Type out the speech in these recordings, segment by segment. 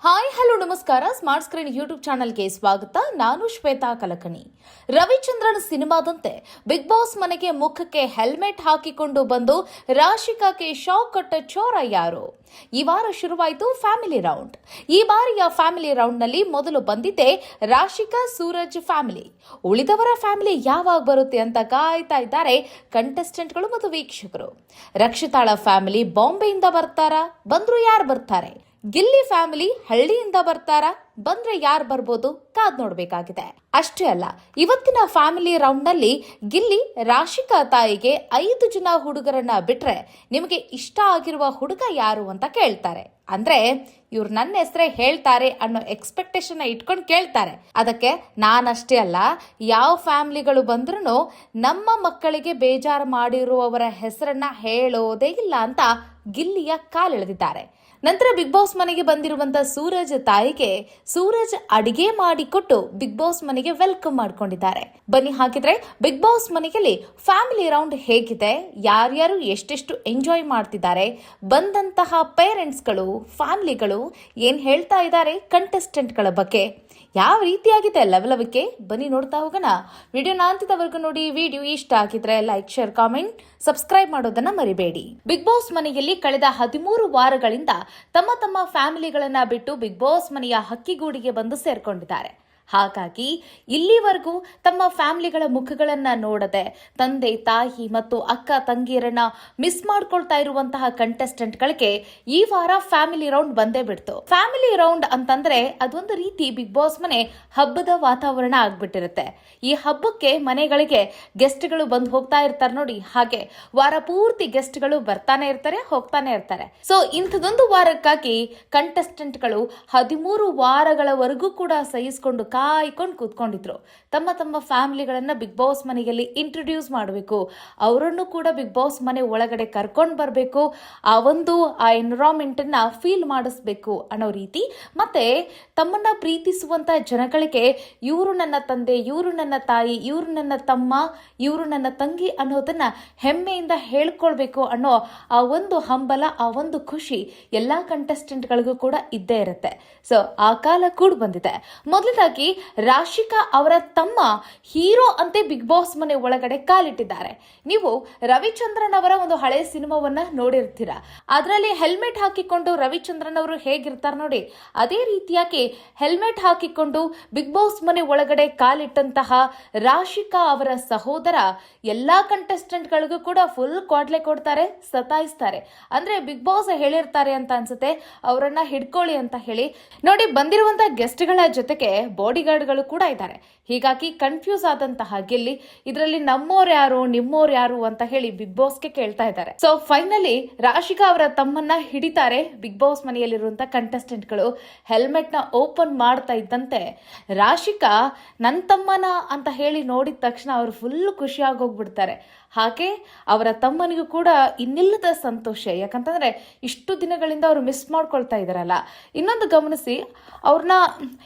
Hi hello ನಮಸ್ಕಾರ. Smart screen YouTube ಚಾನೆಲ್ಗೆ ಸ್ವಾಗತ. ನಾನು ಶ್ವೇತಾ ಕಲಕಣಿ. ರವಿಚಂದ್ರನ್ ಸಿನಿಮಾದಂತೆ ಬಿಗ್ ಬಾಸ್ ಮನೆಗೆ ಮುಖಕ್ಕೆ ಹೆಲ್ಮೆಟ್ ಹಾಕಿಕೊಂಡು ಬಂದು ರಾಶಿಕಾಗೆ ಶಾಕ್ ಕೊಟ್ಟ ಚೋರ ಯಾರು? ಈ ವಾರ ಶುರುವಾಯಿತು ಫ್ಯಾಮಿಲಿ ರೌಂಡ್. ಈ ಬಾರಿಯ ಫ್ಯಾಮಿಲಿ ರೌಂಡ್ನಲ್ಲಿ ಮೊದಲು ಬಂದಿದ್ದೆ ರಾಶಿಕಾ ಸೂರಜ್ ಫ್ಯಾಮಿಲಿ. ಉಳಿದವರ ಫ್ಯಾಮಿಲಿ ಯಾವಾಗ ಬರುತ್ತೆ ಅಂತ ಕಾಯ್ತಾ ಇದ್ದಾರೆ ಕಂಟೆಸ್ಟೆಂಟ್ಗಳು ಮತ್ತು ವೀಕ್ಷಕರು. ರಕ್ಷಿತಾಳ ಫ್ಯಾಮಿಲಿ ಬಾಂಬೆಯಿಂದ ಬರ್ತಾರಾ? ಬಂದ್ರು ಯಾರು ಬರ್ತಾರೆ? ಗಿಲ್ಲಿ ಫ್ಯಾಮಿಲಿ ಹಳ್ಳಿಯಿಂದ ಬರ್ತಾರಾ? ಬಂದ್ರೆ ಯಾರು ಬರ್ಬೋದು? ಕಾದ್ ನೋಡ್ಬೇಕಾಗಿದೆ. ಅಷ್ಟೇ ಅಲ್ಲ, ಇವತ್ತಿನ ಫ್ಯಾಮಿಲಿ ರೌಂಡ್ ನಲ್ಲಿ ಗಿಲ್ಲಿ ರಾಶಿಕಾ ತಾಯಿಗೆ 5 ಜನ ಹುಡುಗರನ್ನ ಬಿಟ್ರೆ ನಿಮಗೆ ಇಷ್ಟ ಆಗಿರುವ ಹುಡುಗ ಯಾರು ಅಂತ ಕೇಳ್ತಾರೆ. ಅಂದ್ರೆ ಇವ್ರು ನನ್ನ ಹೆಸರೇ ಹೇಳ್ತಾರೆ ಅನ್ನೋ ಎಕ್ಸ್ಪೆಕ್ಟೇಷನ್ ಇಟ್ಕೊಂಡು ಕೇಳ್ತಾರೆ. ಅದಕ್ಕೆ ನಾನಷ್ಟೇ ಅಲ್ಲ, ಯಾವ ಫ್ಯಾಮಿಲಿಗಳು ಬಂದ್ರೂ ನಮ್ಮ ಮಕ್ಕಳಿಗೆ ಬೇಜಾರು ಮಾಡಿರುವವರ ಹೆಸರನ್ನ ಹೇಳೋದೇ ಇಲ್ಲ ಅಂತ ಗಿಲ್ಲಿಯ ಕಾಲೆಳೆದಿದ್ದಾರೆ. ನಂತರ ಬಿಗ್ ಬಾಸ್ ಮನೆಗೆ ಬಂದಿರುವಂತ ಸೂರಜ್ ತಾಯಿಗೆ ಸೂರಜ್ ಅಡಿಗೆ ಮಾಡಿಕೊಟ್ಟು ಬಿಗ್ ಬಾಸ್ ಮನೆಗೆ ವೆಲ್ಕಮ್ ಮಾಡ್ಕೊಂಡಿದ್ದಾರೆ. ಬನ್ನಿ ಹಾಗಿದ್ರೆ ಬಿಗ್ ಬಾಸ್ ಮನೆಯಲ್ಲಿ ಫ್ಯಾಮಿಲಿ ರೌಂಡ್ ಹೇಗಿದೆ, ಯಾರ್ಯಾರು ಎಷ್ಟೆಷ್ಟು ಎಂಜಾಯ್ ಮಾಡ್ತಿದ್ದಾರೆ, ಬಂದಂತಹ ಪೇರೆಂಟ್ಸ್ಗಳು ಫ್ಯಾಮಿಲಿಗಳು ಏನ್ ಹೇಳ್ತಾ ಇದ್ದಾರೆ ಕಂಟೆಸ್ಟೆಂಟ್ಗಳ ಬಗ್ಗೆ, ಯಾವ ರೀತಿಯಾಗಿದೆ ಲೆವೆಲವಕ್ಕೆ, ಬನ್ನಿ ನೋಡ್ತಾ ಹೋಗೋಣ. ವಿಡಿಯೋನ ಅಂತ್ಯದವರೆಗೂ ನೋಡಿ. ವಿಡಿಯೋ ಇಷ್ಟ ಆಗಿದ್ರೆ ಲೈಕ್, ಶೇರ್, ಕಾಮೆಂಟ್, ಸಬ್ಸ್ಕ್ರೈಬ್ ಮಾಡೋದನ್ನ ಮರಿಬೇಡಿ. ಬಿಗ್ ಬಾಸ್ ಮನೆಯಲ್ಲಿ ಕಳೆದ 13 ವಾರಗಳಿಂದ ತಮ್ಮ ಫ್ಯಾಮಿಲಿಗಳನ್ನ ಬಿಟ್ಟು ಬಿಗ್ ಬಾಸ್ ಮನೆಯ ಹಕ್ಕಿಗೂಡಿಗೆ ಬಂದು ಸೇರ್ಕೊಂಡಿದ್ದಾರೆ. ಹಾಗಾಗಿ ಇಲ್ಲಿವರೆಗೂ ತಮ್ಮ ಫ್ಯಾಮಿಲಿಗಳ ಮುಖಗಳನ್ನ ನೋಡದೆ ತಂದೆ ತಾಯಿ ಮತ್ತು ಅಕ್ಕ ತಂಗಿಯರನ್ನ ಮಿಸ್ ಮಾಡ್ಕೊಳ್ತಾ ಇರುವಂತಹ ಕಂಟೆಸ್ಟೆಂಟ್ಗಳಿಗೆ ಈ ವಾರ ಫ್ಯಾಮಿಲಿ ರೌಂಡ್ ಬಂದೇ ಬಿಡ್ತು. ಫ್ಯಾಮಿಲಿ ರೌಂಡ್ ಅಂತಂದ್ರೆ ಅದೊಂದು ರೀತಿ ಬಿಗ್ ಬಾಸ್ ಮನೆ ಹಬ್ಬದ ವಾತಾವರಣ ಆಗ್ಬಿಟ್ಟಿರುತ್ತೆ. ಈ ಹಬ್ಬಕ್ಕೆ ಮನೆಗಳಿಗೆ ಗೆಸ್ಟ್ಗಳು ಬಂದು ಹೋಗ್ತಾ ಇರ್ತಾರೆ ನೋಡಿ, ಹಾಗೆ ವಾರ ಪೂರ್ತಿ ಗೆಸ್ಟ್ಗಳು ಬರ್ತಾನೆ ಇರ್ತಾರೆ, ಹೋಗ್ತಾನೆ ಇರ್ತಾರೆ. ಸೊ ಇಂಥದೊಂದು ವಾರಕ್ಕಾಗಿ ಕಂಟೆಸ್ಟೆಂಟ್ಗಳು 13 ವಾರಗಳವರೆಗೂ ಕೂಡ ಸಹಿಸಿಕೊಂಡು ಕಾಯ್ಕೊಂಡು ಕೂತ್ಕೊಂಡಿದ್ರು. ತಮ್ಮ ಫ್ಯಾಮಿಲಿಗಳನ್ನ ಬಿಗ್ ಬಾಸ್ ಮನೆಯಲ್ಲಿ ಇಂಟ್ರೊಡ್ಯೂಸ್ ಮಾಡಬೇಕು, ಅವರನ್ನು ಕೂಡ ಬಿಗ್ ಬಾಸ್ ಮನೆ ಒಳಗಡೆ ಕರ್ಕೊಂಡು ಬರಬೇಕು, ಆ ಎನ್ವಿರಾನ್ಮೆಂಟ್ ಅನ್ನ ಫೀಲ್ ಮಾಡಿಸ್ಬೇಕು ಅನ್ನೋ ರೀತಿ. ಮತ್ತೆ ತಮ್ಮನ್ನ ಪ್ರೀತಿಸುವಂತ ಜನಗಳಿಗೆ ಇವರು ನನ್ನ ತಂದೆ, ಇವರು ನನ್ನ ತಾಯಿ, ಇವರು ನನ್ನ ತಮ್ಮ, ಇವರು ನನ್ನ ತಂಗಿ ಅನ್ನೋದನ್ನ ಹೆಮ್ಮೆಯಿಂದ ಹೇಳ್ಕೊಳ್ಬೇಕು ಅನ್ನೋ ಆ ಒಂದು ಹಂಬಲ, ಆ ಒಂದು ಖುಷಿ ಎಲ್ಲಾ ಕಂಟೆಸ್ಟೆಂಟ್ಗಳಿಗೂ ಕೂಡ ಇದ್ದೇ ಇರುತ್ತೆ. ಸೊ ಆ ಕಾಲ ಕೂಡ ಬಂದಿದೆ. ಮೊದಲದಾಗಿ ರಾಶಿಕಾ ಅವರ ತಮ್ಮ ಹೀರೋ ಅಂತೆ ಬಿಗ್ ಬಾಸ್ ಮನೆ ಒಳಗಡೆ ಕಾಲಿಟ್ಟಿದ್ದಾರೆ. ನೀವು ರವಿಚಂದ್ರನ್ ಅವರ ಒಂದು ಹಳೆ ಸಿನಿಮಾವನ್ನ ನೋಡಿರ್ತೀರಾ. ಅದರಲ್ಲಿ ಹೆಲ್ಮೆಟ್ ಹಾಕಿಕೊಂಡು ರವಿಚಂದ್ರನ್ ಅವರು ಹೇಗಿರ್ತಾರೆ ನೋಡಿ, ಅದೇ ರೀತಿಯಾಗಿ ಹೆಲ್ಮೆಟ್ ಹಾಕಿಕೊಂಡು ಬಿಗ್ ಬಾಸ್ ಮನೆ ಒಳಗಡೆ ಕಾಲಿಟ್ಟಂತಹ ರಾಶಿಕಾ ಅವರ ಸಹೋದರ ಎಲ್ಲಾ ಕಂಟೆಸ್ಟೆಂಟ್ಗಳಿಗೂ ಕೂಡ ಫುಲ್ ಕ್ವಾಡ್ಲೆ ಕೊಡ್ತಾರೆ, ಸತಾಯಿಸ್ತಾರೆ. ಅಂದ್ರೆ ಬಿಗ್ ಬಾಸ್ ಹೇಳಿರ್ತಾರೆ ಅಂತ ಅನ್ಸುತ್ತೆ, ಅವರನ್ನ ಹಿಡ್ಕೊಳ್ಳಿ ಅಂತ ಹೇಳಿ. ನೋಡಿ, ಬಂದಿರುವಂತಹ ಗೆಸ್ಟ್ಗಳ ಜೊತೆಗೆ ಬಾಡಿಗಾರ್ಡ್ಗಳು ಕೂಡ ಇದ್ದಾರೆ. ಹೀಗಾಗಿ ಕನ್ಫ್ಯೂಸ್ ಆದಂತಹ ಗಿಲ್ಲಿ ಇದರಲ್ಲಿ ನಮ್ಮೋರ್ ಯಾರು ನಿಮ್ಮೋರ್ ಯಾರು ಅಂತ ಹೇಳಿ ಬಿಗ್ ಬಾಸ್ಗೆ ಕೇಳ್ತಾ ಇದ್ದಾರೆ. ಸೊ ಫೈನಲಿ ರಾಶಿಕಾ ಅವರ ತಮ್ಮನ್ನ ಹಿಡಿತಾರೆ ಬಿಗ್ ಬಾಸ್ ಮನೆಯಲ್ಲಿರುವಂತಹ ಕಂಟೆಸ್ಟೆಂಟ್ಗಳು. ಹೆಲ್ಮೆಟ್ ನ ಓಪನ್ ಮಾಡ್ತಾ ಇದ್ದಂತೆ ರಾಶಿಕಾ ನನ್ನ ತಮ್ಮನ ಅಂತ ಹೇಳಿ ನೋಡಿದ ತಕ್ಷಣ ಅವರು ಫುಲ್ ಖುಷಿಯಾಗಿ ಹೋಗ್ಬಿಡ್ತಾರೆ. ಹಾಗೆ ಅವರ ತಮ್ಮನಿಗೂ ಕೂಡ ಇನ್ನಿಲ್ಲದ ಸಂತೋಷ. ಯಾಕಂತಂದ್ರೆ ಇಷ್ಟು ದಿನಗಳಿಂದ ಅವರು ಮಿಸ್ ಮಾಡ್ಕೊಳ್ತಾ ಇದಾರಲ್ಲ. ಇನ್ನೊಂದು ಗಮನಿಸಿ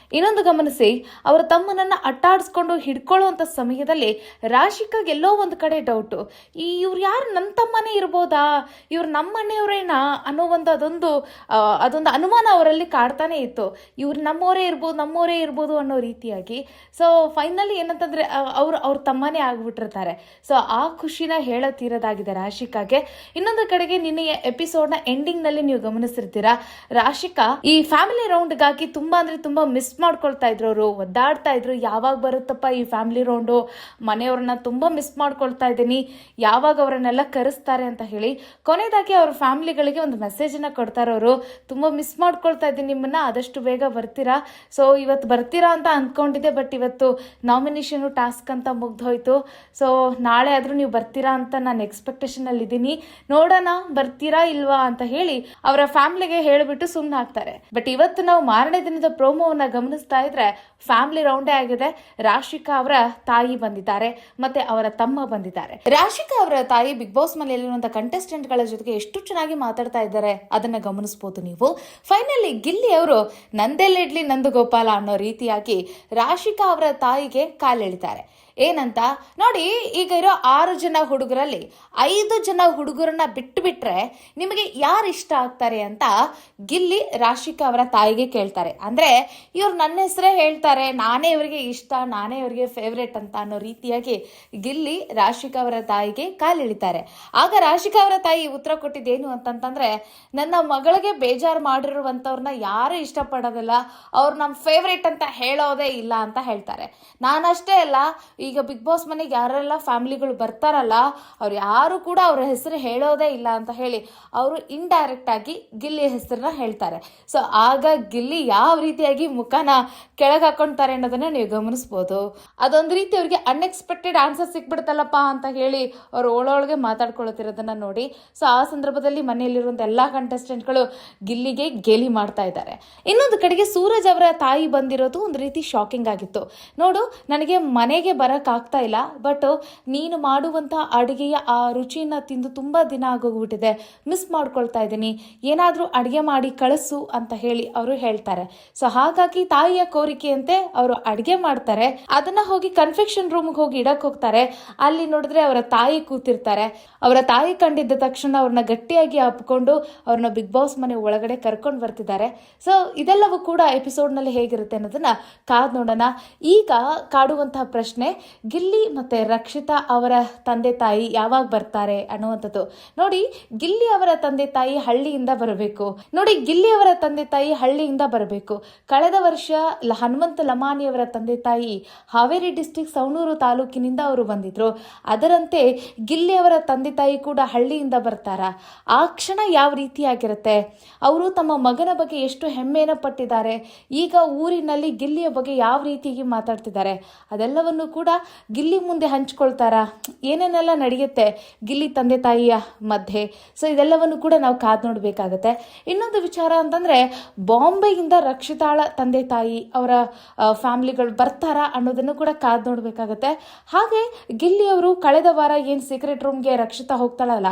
ಅವರ ತಮ್ಮನನ್ನ ಅಟ್ಟಾಡಿಸ್ಕೊಂಡು ಹಿಡ್ಕೊಳ್ಳುವಂತ ಸಮಯದಲ್ಲಿ ರಾಶಿಕಾಗೆ ಎಲ್ಲೋ ಒಂದು ಕಡೆ ಡೌಟು, ಇವ್ರು ಯಾರು ನನ್ನ ತಮ್ಮನೇ ಇರ್ಬೋದಾ, ಇವ್ರು ನಮ್ಮ ಮನೆಯವರೇನಾ ಅನ್ನೋ ಅದೊಂದು ಅನುಮಾನ ಅವರಲ್ಲಿ ಕಾಡ್ತಾನೆ ಇತ್ತು. ಇವ್ರು ನಮ್ಮವರೇ ಇರ್ಬೋದು ಅನ್ನೋ ರೀತಿಯಾಗಿ. ಸೊ ಫೈನಲಿ ಏನಂತಂದ್ರೆ ಅವ್ರ ತಮ್ಮನೇ ಆಗ್ಬಿಟ್ಟಿರ್ತಾರೆ. ಸೊ ಆ ಖುಷಿನ ಹೇಳತೀರದಾಗಿದೆ ರಾಶಿಕಾಗೆ. ಇನ್ನೊಂದು ಕಡೆಗೆ ನಿನ್ನೆಯ ಎಪಿಸೋಡ್ ನ ಎಂಡಿಂಗ್ ನಲ್ಲಿ ನೀವು ಗಮನಿಸಿರ್ತೀರಾ, ರಾಶಿಕಾ ಈ ಫ್ಯಾಮಿಲಿ ರೌಂಡ್ ಗಾಗಿ ತುಂಬಾ ಮಿಸ್ ಮಾಡ್ಕೊಳ್ತಾ ಇದ್ರು. ಅವರು ಒದ್ದಾಡ್ತಾ ಇದ್ರು, ಯಾವಾಗ ಬರುತ್ತಪ್ಪ ಈ ಫ್ಯಾಮಿಲಿ ರೌಂಡು, ಮನೆಯವ್ರನ್ನ ತುಂಬಾ ಮಿಸ್ ಮಾಡ್ಕೊಳ್ತಾ ಇದ್ದೀನಿ, ಯಾವಾಗ ಅವರನ್ನೆಲ್ಲ ಕರೆಸ್ತಾರೆ ಅಂತ ಹೇಳಿ. ಕೊನೆಯದಾಗಿ ಅವ್ರ ಫ್ಯಾಮಿಲಿಗಳಿಗೆ ಒಂದು ಮೆಸೇಜ್ ಅನ್ನ ಕೊಡ್ತಾರೆ. ಅವರು ತುಂಬಾ ಮಿಸ್ ಮಾಡ್ಕೊಳ್ತಾ ಇದ್ದೀನಿ ನಿಮ್ಮನ್ನ, ಆದಷ್ಟು ಬೇಗ ಬರ್ತೀರಾ. ಸೊ ಇವತ್ತು ಬರ್ತೀರಾ ಅಂತ ಅಂದ್ಕೊಂಡಿದ್ದೆ, ಬಟ್ ಇವತ್ತು ನಾಮಿನೇಷನ್ ಟಾಸ್ಕ್ ಅಂತ ಮುಗ್ದೋಯ್ತು. ಸೊ ನಾಳೆ ಆದ್ರೂ ನೀವು ಬರ್ತೀರಾ ಅಂತ ನಾನು ಎಕ್ಸ್ಪೆಕ್ಟೇಷನ್ ಅಲ್ಲಿ ಇದ್ದೀನಿ, ನೋಡೋಣ ಬರ್ತೀರಾ ಇಲ್ವಾ ಅಂತ ಹೇಳಿ ಅವರ ಫ್ಯಾಮಿಲಿಗೆ ಹೇಳಿಬಿಟ್ಟು ಸುಮ್ಮನೆ ಆಗ್ತಾರೆ. ಬಟ್ ಇವತ್ತು ನಾವು ಮಾರನೇ ದಿನದ ಪ್ರೋಮೋವನ್ನ ಗಮನಿಸ್ತಾ ಇದ್ರೆ ಫ್ಯಾಮಿಲಿ ರೌಂಡೇ ಆಗಿದೆ. ರಾಶಿಕಾ ಅವರ ತಾಯಿ ಬಂದಿದ್ದಾರೆ, ಮತ್ತೆ ಅವರ ತಮ್ಮ ಬಂದಿದ್ದಾರೆ. ರಾಶಿಕಾ ಅವರ ತಾಯಿ ಬಿಗ್ ಬಾಸ್ ಮನೆಯಲ್ಲಿರುವಂತಹ ಕಂಟೆಸ್ಟೆಂಟ್ ಗಳ ಜೊತೆಗೆ ಎಷ್ಟು ಚೆನ್ನಾಗಿ ಮಾತಾಡ್ತಾ ಇದ್ದಾರೆ ಅದನ್ನ ಗಮನಿಸಬಹುದು ನೀವು. ಫೈನಲಿ ಗಿಲ್ಲಿ ಅವರು ನಂದೆಲ್ಲಿಡ್ಲಿ ನಂದು ಗೋಪಾಲ ಅನ್ನೋ ರೀತಿಯಾಗಿ ರಾಶಿಕಾ ಅವರ ತಾಯಿಗೆ ಕಾಲೆಳಿತಾರೆ. ಏನಂತ ನೋಡಿ, ಈಗ ಇರೋ 6 ಜನ ಹುಡುಗರಲ್ಲಿ 5 ಜನ ಹುಡುಗರನ್ನ ಬಿಟ್ಟು ಬಿಟ್ರೆ ನಿಮಗೆ ಯಾರು ಇಷ್ಟ ಆಗ್ತಾರೆ ಅಂತ ಗಿಲ್ಲಿ ರಾಶಿಕಾ ಅವರ ತಾಯಿಗೆ ಕೇಳ್ತಾರೆ. ಅಂದ್ರೆ ಇವ್ರು ನನ್ನ ಹೆಸರೇ ಹೇಳ್ತಾರೆ, ನಾನೇ ಇವರಿಗೆ ಇಷ್ಟ, ನಾನೇ ಇವರಿಗೆ ಫೇವ್ರೇಟ್ ಅಂತ ಅನ್ನೋ ರೀತಿಯಾಗಿ ಗಿಲ್ಲಿ ರಾಶಿಕಾ ಅವರ ತಾಯಿಗೆ ಕಾಲಿಳಿತಾರೆ. ಆಗ ರಾಶಿಕಾ ಅವರ ತಾಯಿ ಉತ್ತರ ಕೊಟ್ಟಿದ್ದೇನು ಅಂತಂತಂದ್ರೆ, ನನ್ನ ಮಗಳಿಗೆ ಬೇಜಾರು ಮಾಡಿರುವಂತವ್ರನ್ನ ಯಾರು ಇಷ್ಟಪಡೋದಿಲ್ಲ, ಅವ್ರು ನಮ್ಮ ಫೇವ್ರೇಟ್ ಅಂತ ಹೇಳೋದೇ ಇಲ್ಲ ಅಂತ ಹೇಳ್ತಾರೆ. ನಾನಷ್ಟೇ ಅಲ್ಲ, ಈಗ ಬಿಗ್ ಬಾಸ್ ಮನೆಗೆ ಯಾರೆಲ್ಲ ಫ್ಯಾಮಿಲಿಗಳು ಬರ್ತಾರಲ್ಲ ಅವ್ರು ಯಾರು ಕೂಡ ಅವ್ರ ಹೆಸರು ಹೇಳೋದೇ ಇಲ್ಲ ಅಂತ ಹೇಳಿ ಅವರು ಇಂಡೈರೆಕ್ಟ್ ಆಗಿ ಗಿಲ್ಲಿ ಹೆಸರನ್ನ ಹೇಳ್ತಾರೆ. ಸೊ ಆಗ ಗಿಲ್ಲಿ ಯಾವ ರೀತಿಯಾಗಿ ಮುಖನ ಕೆಳಗೆ ಹಾಕೊಳ್ತಾರೆ ಅನ್ನೋದನ್ನ ನೀವು ಗಮನಿಸ್ಬೋದು. ಅದೊಂದು ರೀತಿ ಅವ್ರಿಗೆ ಅನ್ಎಕ್ಸ್ಪೆಕ್ಟೆಡ್ ಆನ್ಸರ್ ಸಿಕ್ಬಿಡ್ತಲ್ಲಪ್ಪ ಅಂತ ಹೇಳಿ ಅವ್ರು ಒಳಗೆ ಮಾತಾಡ್ಕೊಳ್ತಿರೋದನ್ನ ನೋಡಿ. ಸೊ ಆ ಸಂದರ್ಭದಲ್ಲಿ ಮನೆಯಲ್ಲಿರುವಂಥ ಎಲ್ಲ ಕಂಟೆಸ್ಟೆಂಟ್ಗಳು ಗಿಲ್ಲಿಗೆ ಗೇಲಿ ಮಾಡ್ತಾ ಇದ್ದಾರೆ. ಇನ್ನೊಂದು ಕಡೆಗೆ ಸೂರಜ್ ಅವರ ತಾಯಿ ಬಂದಿರೋದು ಒಂದು ರೀತಿ ಶಾಕಿಂಗ್ ಆಗಿತ್ತು. ನೋಡು, ನನಗೆ ಮನೆಗೆ ಬರೋಕ್ಕಾಗ್ತಾ ಇಲ್ಲ, ಬಟ್ ನೀನು ಮಾಡುವಂಥ ಅಡುಗೆಯ ಆ ರುಚಿನ ತಿಂದು ತುಂಬ ದಿನ ಆಗೋಗ್ಬಿಟ್ಟಿದೆ, ಮಿಸ್ ಮಾಡ್ಕೊಳ್ತಾ ಇದ್ದೀನಿ, ಏನಾದರೂ ಅಡುಗೆ ಮಾಡಿ ಕಳಿಸು ಅಂತ ಹೇಳಿ ಅವರು ಹೇಳ್ತಾರೆ. ಸೊ ಹಾಗಾಗಿ ತಾಯಿಯ ಕೋರಿಕೆಯಂತೆ ಅವರು ಅಡುಗೆ ಮಾಡ್ತಾರೆ. ಅದನ್ನ ಹೋಗಿ ಕನ್ಫೆಕ್ಷನ್ ರೂಮ್ಗೆ ಹೋಗಿ ಇಡಕ್ಕೆ ಹೋಗ್ತಾರೆ. ಅಲ್ಲಿ ನೋಡಿದ್ರೆ ಅವರ ತಾಯಿ ಕೂತಿರ್ತಾರೆ. ಅವರ ತಾಯಿ ಕಂಡಿದ್ದ ತಕ್ಷಣ ಅವ್ರನ್ನ ಗಟ್ಟಿಯಾಗಿ ಅಪ್ಕೊಂಡು ಅವ್ರನ್ನ ಬಿಗ್ ಬಾಸ್ ಮನೆ ಒಳಗಡೆ ಕರ್ಕೊಂಡು ಬರ್ತಿದ್ದಾರೆ. ಸೊ ಇದೆಲ್ಲವೂ ಕೂಡ ಎಪಿಸೋಡ್ನಲ್ಲಿ ಹೇಗಿರುತ್ತೆ ಅನ್ನೋದನ್ನ ಕಾದ್ ನೋಡೋಣ. ಈಗ ಕಾಡುವಂತಹ ಪ್ರಶ್ನೆ, ಗಿಲ್ಲಿ ಮತ್ತೆ ರಕ್ಷಿತಾ ಅವರ ತಂದೆ ತಾಯಿ ಯಾವಾಗ ಬರ್ತಾರೆ ಅನ್ನುವಂಥದ್ದು. ನೋಡಿ, ಗಿಲ್ಲಿ ಅವರ ತಂದೆ ತಾಯಿ ಹಳ್ಳಿಯಿಂದ ಬರಬೇಕು. ಕಳೆದ ವರ್ಷ ಹನುಮಂತ ಲಮಾನಿ ಅವರ ತಂದೆ ತಾಯಿ ಹಾವೇರಿ ಡಿಸ್ಟ್ರಿಕ್ಟ್ ಸವಣೂರು ತಾಲೂಕಿನಿಂದ ಅವರು ಬಂದಿದ್ರು. ಅದರಂತೆ ಗಿಲ್ಲಿ ಅವರ ತಂದೆ ತಾಯಿ ಕೂಡ ಹಳ್ಳಿಯಿಂದ ಬರ್ತಾರ. ಆ ಕ್ಷಣ ಯಾವ ರೀತಿಯಾಗಿರುತ್ತೆ, ಅವರು ತಮ್ಮ ಮಗನ ಬಗ್ಗೆ ಎಷ್ಟು ಹೆಮ್ಮೆನ ಪಟ್ಟಿದ್ದಾರೆ, ಈಗ ಊರಿನಲ್ಲಿ ಗಿಲ್ಲಿಯ ಬಗ್ಗೆ ಯಾವ ರೀತಿಯಾಗಿ ಮಾತಾಡ್ತಿದ್ದಾರೆ, ಅದೆಲ್ಲವನ್ನು ಕೂಡ ಗಿಲ್ಲಿ ಮುಂದೆ ಹಂಚ್ಕೊಳ್ತಾರ, ಏನೇನೆಲ್ಲ ನಡೆಯುತ್ತೆ ಗಿಲ್ಲಿ ತಂದೆ ತಾಯಿಯ ಮಧ್ಯೆ. ಸೊ ಇದೆಲ್ಲವನ್ನು ಕೂಡ ನಾವು ಕಾದ್ ನೋಡಬೇಕಾಗತ್ತೆ. ಇನ್ನೊಂದು ವಿಚಾರ ಅಂತಂದ್ರೆ, ಬಾಂಬೆಯಿಂದ ರಕ್ಷಿತಾಳ ತಂದೆ ತಾಯಿ ಅವರ ಫ್ಯಾಮಿಲಿಗಳು ಬರ್ತಾರಾ ಅನ್ನೋದನ್ನು ಕೂಡ ಕಾದ್ ನೋಡಬೇಕಾಗತ್ತೆ. ಹಾಗೆ ಗಿಲ್ಲಿ ಅವರು ಕಳೆದ ವಾರ ಏನು ಸೀಕ್ರೆಟ್ ರೂಮ್ಗೆ ರಕ್ಷಿತಾ ಹೋಗ್ತಾಳಲ್ಲ,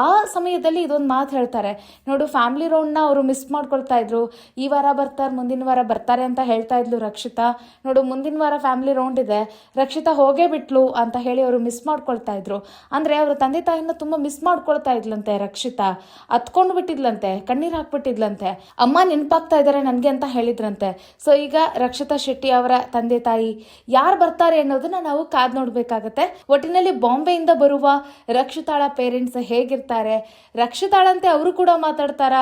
ಆ ಸಮಯದಲ್ಲಿ ಇದೊಂದು ಮಾತು ಹೇಳ್ತಾರೆ. ನೋಡು, ಫ್ಯಾಮಿಲಿ ರೌಂಡ್ನ ಅವರು ಮಿಸ್ ಮಾಡ್ಕೊಳ್ತಾ ಇದ್ರು, ಈ ವಾರ ಬರ್ತಾರೆ, ಮುಂದಿನ ವಾರ ಬರ್ತಾರೆ ಅಂತ ಹೇಳ್ತಾ ಇದ್ಲು ರಕ್ಷಿತಾ. ನೋಡು, ಮುಂದಿನ ವಾರ ಫ್ಯಾಮಿಲಿ ರೌಂಡ್ ಇದೆ, ರಕ್ಷಿತಾ ಹೋಗೇ ಬಿಟ್ಲು ಅಂತ ಹೇಳಿ ಅವರು ಮಿಸ್ ಮಾಡ್ಕೊಳ್ತಾ ಇದ್ರು. ಅಂದ್ರೆ ಅವ್ರ ತಂದೆ ತಾಯಿನ ತುಂಬಾ ಮಿಸ್ ಮಾಡ್ಕೊಳ್ತಾ ಇದ್ಲಂತೆ ರಕ್ಷಿತಾ. ಹತ್ಕೊಂಡು ಬಿಟ್ಟಿದ್ಲಂತೆ, ಕಣ್ಣೀರ್ ಹಾಕ್ಬಿಟ್ಟಿದ್ಲಂತೆ, ಅಮ್ಮ ನೆನಪಾಗ್ತಾ ಇದ್ದಾರೆ ನನ್ಗೆ ಅಂತ ಹೇಳಿದ್ರಂತೆ. ಸೊ ಈಗ ರಕ್ಷಿತಾ ಶೆಟ್ಟಿ ಅವರ ತಂದೆ ತಾಯಿ ಯಾರು ಬರ್ತಾರೆ ಅನ್ನೋದನ್ನ ನಾವು ಕಾದ್ ನೋಡ್ಬೇಕಾಗತ್ತೆ. ಒಟ್ಟಿನಲ್ಲಿ ಬಾಂಬೆಯಿಂದ ಬರುವ ರಕ್ಷಿತಾಳ ಪೇರೆಂಟ್ಸ್ ಹೇಗಿರ್ತಾರೆ, ರಕ್ಷಿತಾಳಂತೆ ಅವರು ಕೂಡ ಮಾತಾಡ್ತಾರ,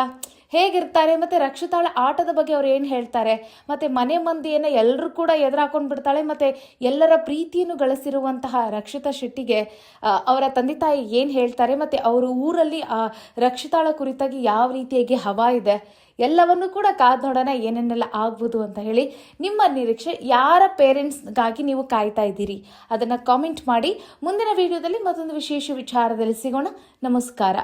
ಹೇಗಿರ್ತಾರೆ, ಮತ್ತೆ ರಕ್ಷಿತಾಳ ಆಟದ ಬಗ್ಗೆ ಅವ್ರು ಏನು ಹೇಳ್ತಾರೆ, ಮತ್ತೆ ಮನೆ ಮಂದಿಯನ್ನು ಎಲ್ಲರೂ ಕೂಡ ಎದುರಾಕೊಂಡು ಬಿಡ್ತಾಳೆ, ಮತ್ತೆ ಎಲ್ಲರ ಪ್ರೀತಿಯನ್ನು ಗಳಿಸಿರುವಂತಹ ರಕ್ಷಿತಾ ಶೆಟ್ಟಿಗೆ ಅವರ ತಂದೆ ತಾಯಿ ಏನು ಹೇಳ್ತಾರೆ, ಮತ್ತೆ ಅವರು ಊರಲ್ಲಿ ಆ ರಕ್ಷಿತಾಳ ಕುರಿತಾಗಿ ಯಾವ ರೀತಿಯಾಗಿ ಹವಾ ಇದೆ, ಎಲ್ಲವನ್ನು ಕೂಡ ಕಾದ್ ನೋಡೋಣ ಏನೇನೆಲ್ಲ ಆಗ್ಬೋದು ಅಂತ ಹೇಳಿ. ನಿಮ್ಮ ನಿರೀಕ್ಷೆ, ಯಾರ ಪೇರೆಂಟ್ಸ್ಗಾಗಿ ನೀವು ಕಾಯ್ತಾ ಇದ್ದೀರಿ ಅದನ್ನು ಕಾಮೆಂಟ್ ಮಾಡಿ. ಮುಂದಿನ ವಿಡಿಯೋದಲ್ಲಿ ಮತ್ತೊಂದು ವಿಶೇಷ ವಿಚಾರದಲ್ಲಿ ಸಿಗೋಣ. ನಮಸ್ಕಾರ.